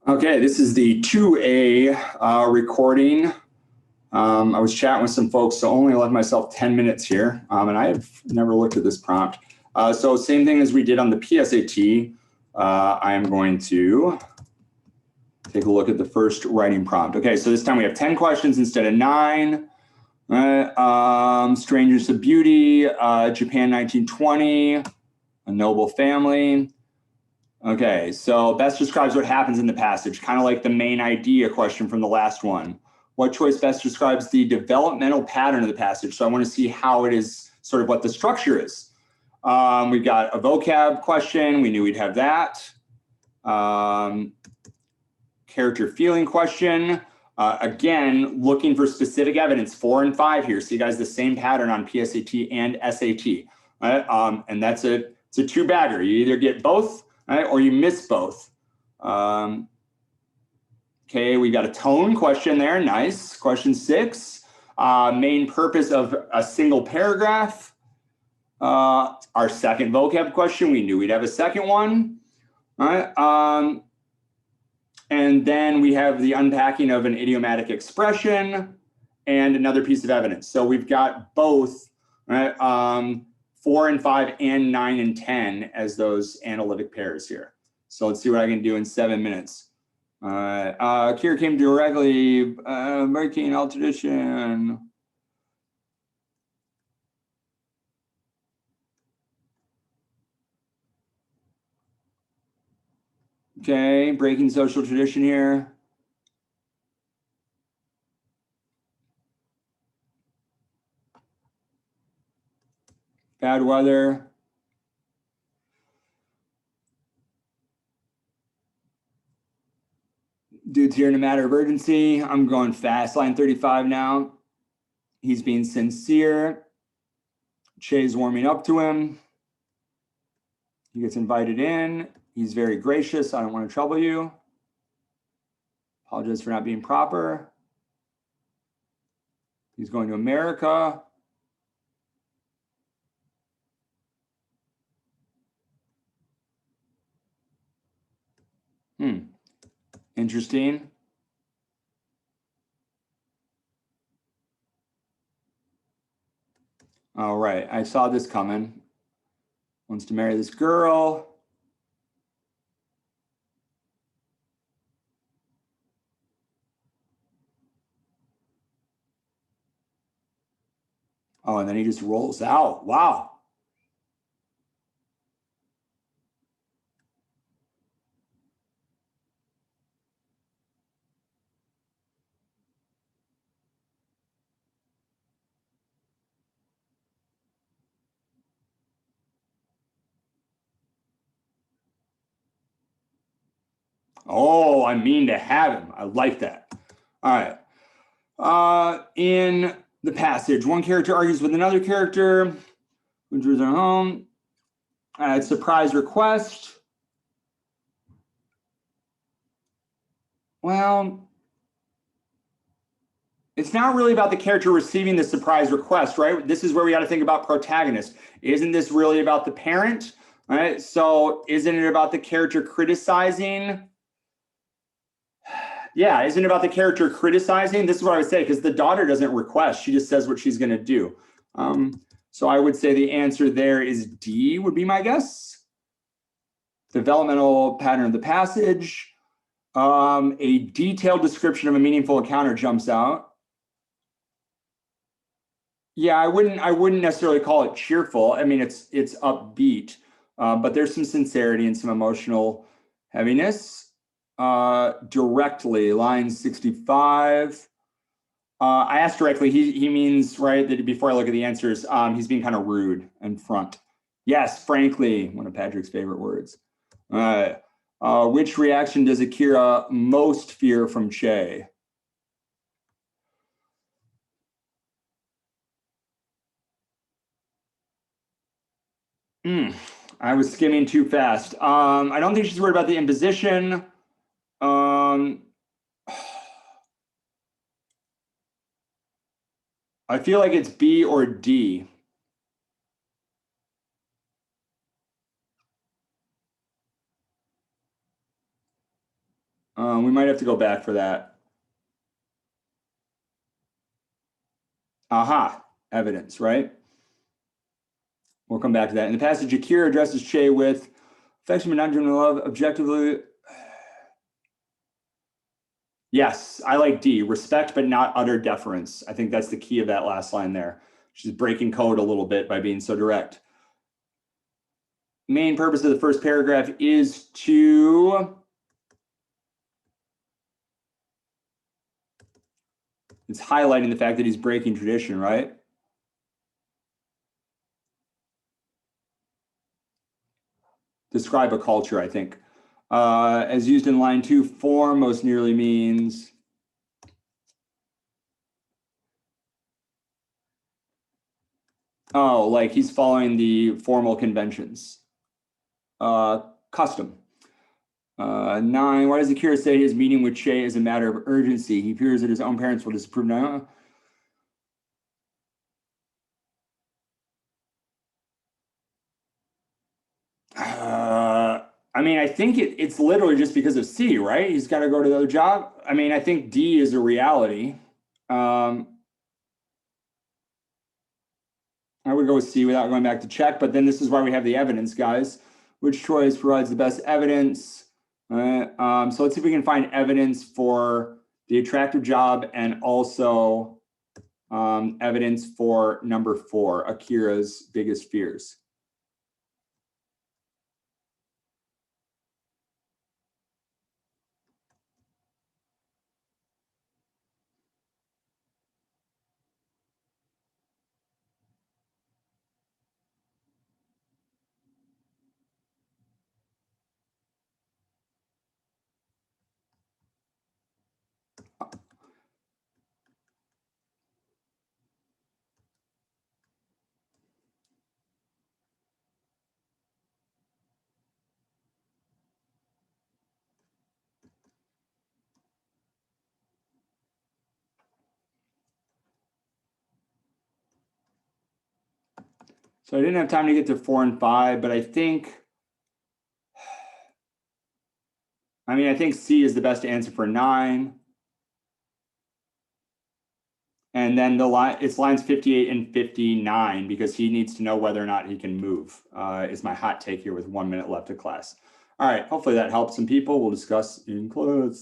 Okay, this is the 2A recording. I was chatting with some folks, so only left myself 10 minutes here, and I have never looked at this prompt. So same thing as we did on the PSAT, I am going to take a look at the first writing prompt. Okay, so this time we have 10 questions instead of 9. Strangers to Beauty, Japan 1920, a noble family. Okay, so best describes what happens in the passage, kind of like the main idea question from the last one. What choice best describes the developmental pattern of the passage? So I want to see how it is, sort of what the structure is. We've got a vocab question. We knew we'd have that. Character feeling question. Again, looking for specific evidence, 4 and 5 here. See, guys, the same pattern on PSAT and SAT. Right? And it's a two-bagger. You either get both, right, or you miss both. Okay, we got a tone question there. Nice. Question 6. Main purpose of a single paragraph. Our second vocab question. We knew we'd have a second one. All right. And then we have the unpacking of an idiomatic expression and another piece of evidence. So we've got both, right? 4 and 5 and 9 and 10 as those analytic pairs here. So let's see what I can do in 7 minutes. Kira came directly, breaking all tradition. Okay, breaking social tradition here. Bad weather. Dude's here in a matter of urgency. I'm going fast. Line 35 now. He's being sincere. Che's warming up to him. He gets invited in. He's very gracious. I don't want to trouble you. Apologize for not being proper. He's going to America. Interesting. All right, I saw this coming. Wants to marry this girl. Oh, and then he just rolls out. Wow. Oh, I mean to have him. I like that. All right. In the passage, one character argues with another character. Winters are home. Surprise request. Well, it's not really about the character receiving the surprise request, right? This is where we got to think about protagonist. Isn't this really about the parent? Right? So isn't it about the character criticizing? Yeah, isn't it about the character criticizing? This is what I would say, because the daughter doesn't request. She just says what she's going to do. So I would say the answer there is D would be my guess. Developmental pattern of the passage. A detailed description of a meaningful encounter jumps out. Yeah, I wouldn't necessarily call it cheerful. I mean, it's upbeat, but there's some sincerity and some emotional heaviness. Directly, line 65. I asked directly, he means, right, that before I look at the answers, he's being kind of rude and front. Yes, frankly, one of Patrick's favorite words. Which reaction does Akira most fear from Che? I was skimming too fast. I don't think she's worried about the imposition. I feel like it's B or D. We might have to go back for that. Aha, evidence, right? We'll come back to that. In the passage, Akira addresses Che with affection but not genuine love, objectively. Yes, I like D, respect but not utter deference. I think that's the key of that last line there. She's breaking code a little bit by being so direct. Main purpose of the first paragraph is to, it's highlighting the fact that he's breaking tradition, right? Describe a culture, I think. As used in line 2, form most nearly means like he's following the formal conventions. Custom. 9, why does Akira say his meeting with Che is a matter of urgency? He fears that his own parents will disapprove. Now, I mean, I think it's literally just because of C, right? He's got to go to the other job. I mean, I think D is a reality. I would go with C without going back to check, but then this is why we have the evidence, guys. Which choice provides the best evidence? So let's see if we can find evidence for the attractive job and also evidence for number 4, Akira's biggest fears. So I didn't have time to get to 4 and 5, but I think C is the best answer for 9. And then it's lines 58 and 59 because he needs to know whether or not he can move, is my hot take here with 1 minute left of class. All right, hopefully that helps some people. We'll discuss in class.